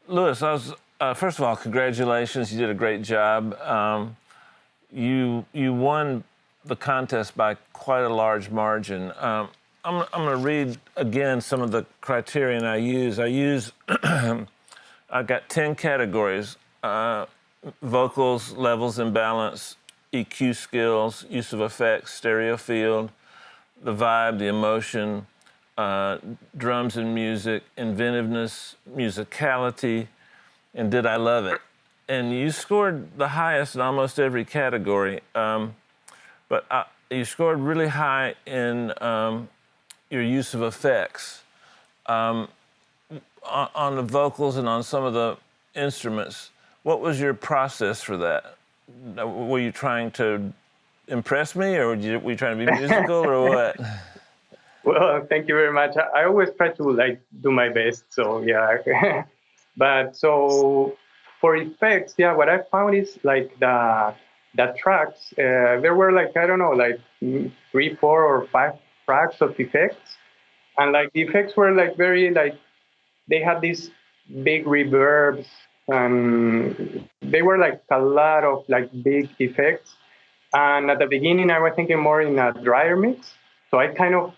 Louis, first of all, congratulations. You did a great job. You won the contest by quite a large margin. I'm going to read again some of the criterion I use. I've got 10 categories: vocals, levels and balance, EQ skills, use of effects, stereo field, the vibe, the emotion, drums and music, inventiveness, musicality, and did I love it? And you scored the highest in almost every category, but you scored really high in your use of effects on the vocals and on some of the instruments. What was your process for that? Were you trying to impress me, or were you trying to be musical, or what? Well, thank you very much. I always try to like do my best. So yeah, but so for effects, yeah, what I found is like the tracks. There were like I don't know, like three, four, or five tracks of effects, and like the effects were like very like they had these big reverbs, and they were like a lot of like big effects. And at the beginning, I was thinking more in a drier mix, so I kind of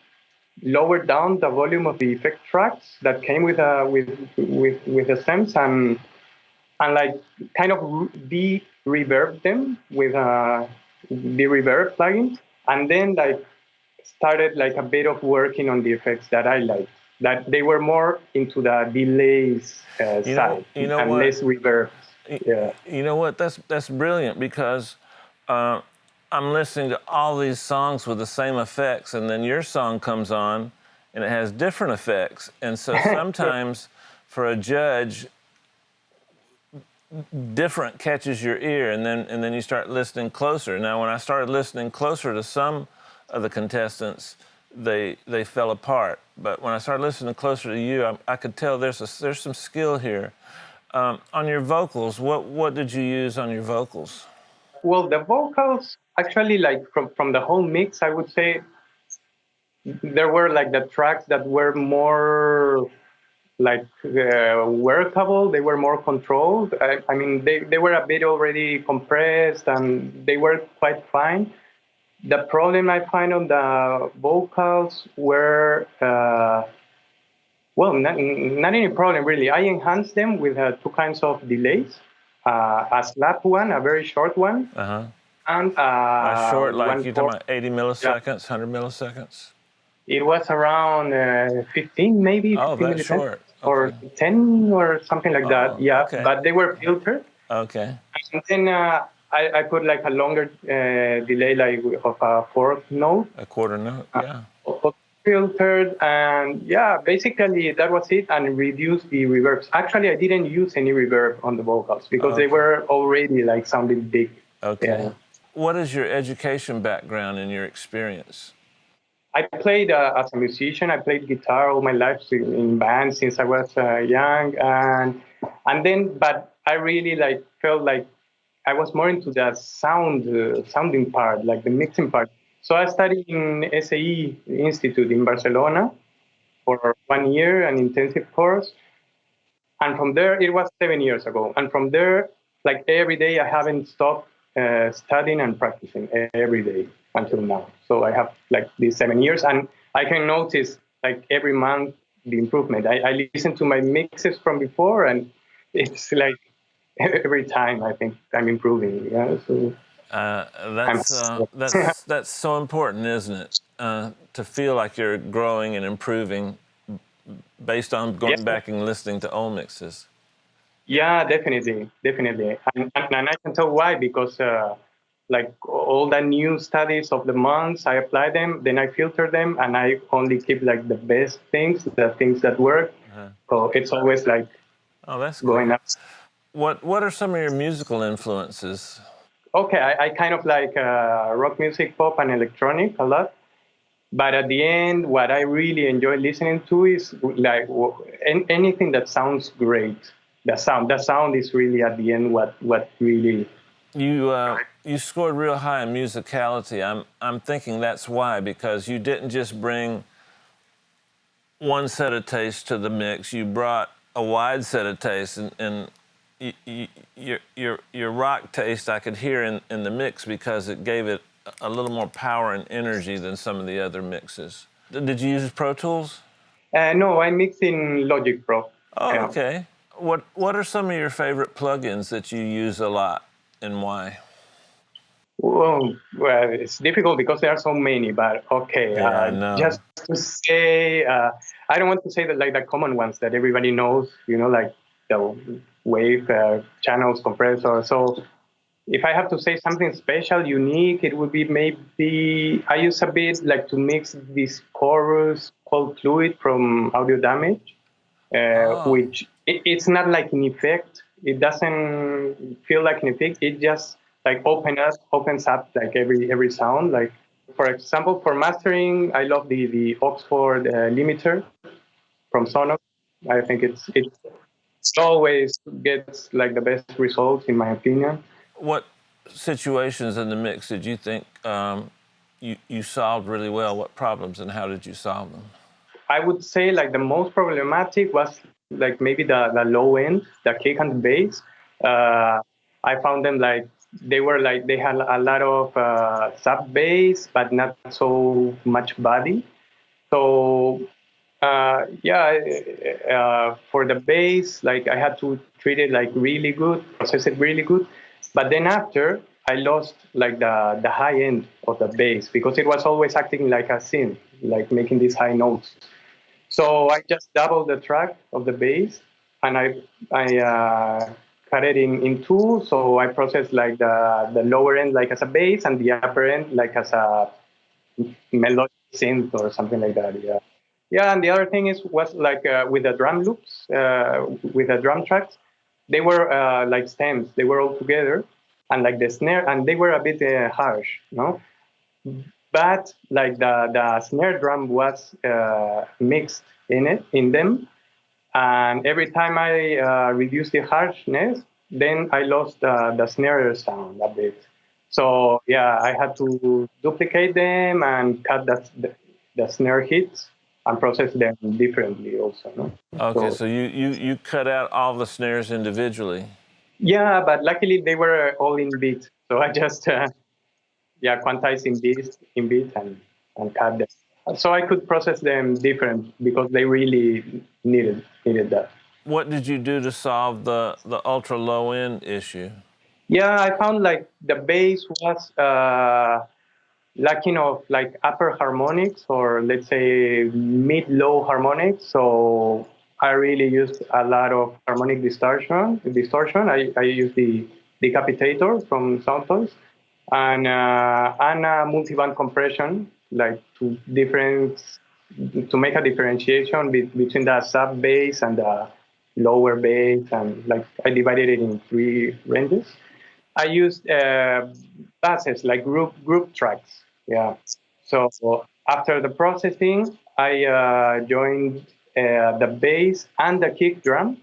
lowered down the volume of the effect tracks that came with the stems, and like kind of de-reverb them with the reverb plugins, and then like started like a bit of working on the effects that I liked. That they were more into the delays side You know and what? less reverbs. Yeah. You know what? That's brilliant because uh, I'm listening to all these songs with the same effects, and then your song comes on, and it has different effects. And so sometimes, for a judge, different catches your ear, and then you start listening closer. Now, when I started listening closer to some of the contestants, they fell apart. But when I started listening closer to you, I could tell there's some skill here. On your vocals, what did you use on your vocals? Well, the vocals actually like from the whole mix, I would say there were like the tracks that were more like workable. They were more controlled. I mean, they were a bit already compressed and they were quite fine. The problem I find on the vocals were, well, not any problem really. I enhanced them with two kinds of delays. A slap one, a very short one, Uh-huh. and By short, like one you're talking for, about 80 yeah, milliseconds, 100 milliseconds? it was around 15, maybe Oh, 15 that's milliseconds short. or Okay. 10 or something like that. Oh, Yeah, okay. but they were filtered. Okay. And then I put like a longer delay, like of a fourth note, A quarter note, yeah. filtered, and yeah, basically that was it, and reduced the reverbs. Actually, I didn't use any reverb on the vocals because they Okay. were already like sounding big. Okay. Yeah. What is your education background and your experience? I played as a musician. I played guitar all my life in bands since I was young, and then, but I really like felt like I was more into the sounding part, like the mixing part. So I studied in SAE Institute in Barcelona for 1 year, an intensive course, and from there it was 7 years ago. And from there, like every day, I haven't stopped studying and practicing every day until now. So I have like these 7 years, and I can notice like every month the improvement. I listen to my mixes from before, and it's like every time I think I'm improving. Yeah, so Uh, I'm. that's uh, that's that's so important, isn't it? To feel like you're growing and improving based on Yeah, going back and listening to old mixes. yeah, definitely, definitely, and I can tell why because like all the new studies of the months, I apply them, then I filter them, and I only keep like the best things, the things that work. Uh-huh. So it's always like Oh, that's going great. up. What are some of your musical influences? Okay, I kind of like rock music, pop, and electronic a lot. But at the end, what I really enjoy listening to is like anything that sounds great. The sound is really at the end what really. You scored real high in musicality. I'm thinking that's why, because you didn't just bring one set of tastes to the mix. You brought a wide set of tastes, and your rock taste I could hear in the mix because it gave it a little more power and energy than some of the other mixes. Did you use Pro Tools? No, I mix in Logic Pro. Oh, Yeah. okay. What are some of your favorite plugins that you use a lot, and why? Well, it's difficult because there are so many, but okay. Yeah, I know. Just to say, I don't want to say that like the common ones that everybody knows, like the wave channels, compressor. So if I have to say something special, unique, it would be maybe I use a bit like to mix this chorus called Fluid from Audio Damage, Oh, which it's not like an effect. It doesn't feel like an effect. It just like opens up like every sound. Like for example, for mastering, I love the Oxford limiter from Sonos. I think it always gets like the best results in my opinion. what situations in the mix did you think you solved really well? What problems and how did you solve them? I would say like the most problematic was like maybe the low end, the kick and bass. Uh, I found them like they had a lot of sub bass, but not so much body. So yeah, for the bass, like I had to treat it like really good, process it really good. But then after, I lost like the high end of the bass because it was always acting like a synth, like making these high notes. So I just doubled the track of the bass, and I cut it in two. So I processed like the lower end like as a bass and the upper end like as a melodic synth or something like that. Yeah, yeah. And the other thing was like with the drum loops, with the drum tracks, they were like stems. They were all together, and like the snare, and they were a bit harsh, no? But like the snare drum was mixed in them, and every time I reduced the harshness, then I lost the snare sound a bit. So yeah, I had to duplicate them and cut the snare hits and process them differently also. No? Okay, So so you cut out all the snares individually. yeah, but luckily they were all in beat, so I just yeah, quantize in bit and cut them. So I could process them different because they really needed that. What did you do to solve the ultra low end issue? Yeah, I found like the bass was lacking of like upper harmonics or let's say mid low harmonics. So I really used a lot of harmonic distortion. I used the decapitator from Soundtoys and multiband compression, like to make a differentiation between the sub bass and the lower bass, and like I divided it in three ranges. I used buses like group tracks. Yeah. So after the processing, I joined the bass and the kick drum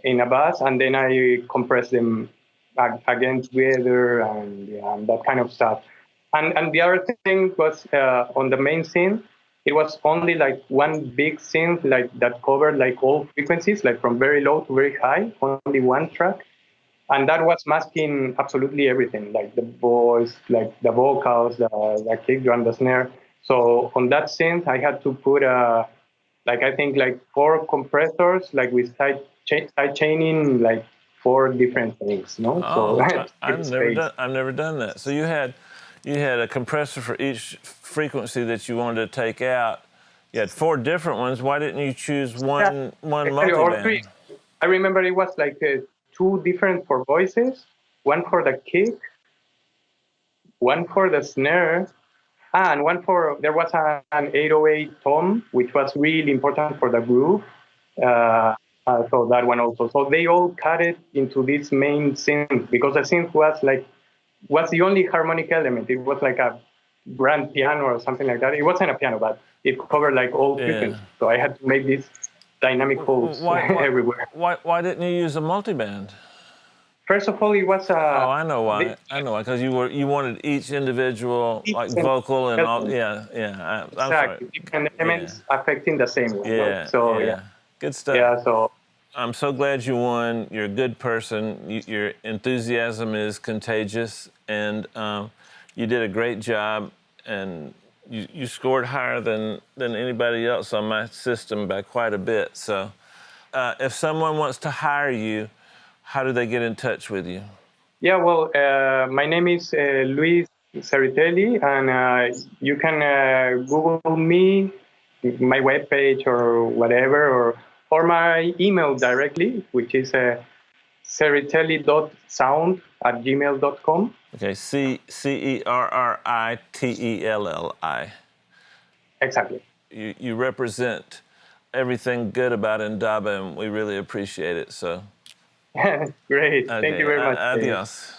in a bus, and then I compressed them again together, and yeah, and that kind of stuff. And the other thing was on the main synth, it was only like one big synth like that covered like all frequencies, like from very low to very high, only one track, and that was masking absolutely everything, like the voice, like the vocals, the kick drum, the snare. So on that synth, I had to put like I think like four compressors, like with side chaining like four different things, no? So Oh, to give space. I've never done that. So you had a compressor for each frequency that you wanted to take out. You had four different ones. Why didn't you choose Yeah, one exactly, or three. multiband? I remember it was like two different for voices, one for the kick, one for the snare, and one for there was an 808 tom, which was really important for the groove. Uh, so that one also. So they all cut it into this main synth because the synth was the only harmonic element. It was like a grand piano or something like that. It wasn't a piano, but it covered like all Yeah. frequencies. So I had to make these dynamic holes Why why everywhere. why didn't you use a multiband? First of all, it was Oh, I know the why. I know why. Because you wanted each individual like beats and vocal and all. elements, Yeah, yeah. I'm sorry. exactly different Yeah, elements affecting the same one. No? yeah, So yeah. yeah. Good stuff. Yeah, so I'm so glad you won. You're a good person. Your enthusiasm is contagious, and you did a great job. And you scored higher than anybody else on my system by quite a bit. So, if someone wants to hire you, how do they get in touch with you? Yeah, well, my name is Luis Ceritelli, and you can Google me, my webpage or whatever, or my email directly, which is ceritelli.sound@gmail.com. Okay, Cerrittelli. Exactly. You represent everything good about Indaba, and we really appreciate it. So, Great. Thank you okay, very much, James. adios.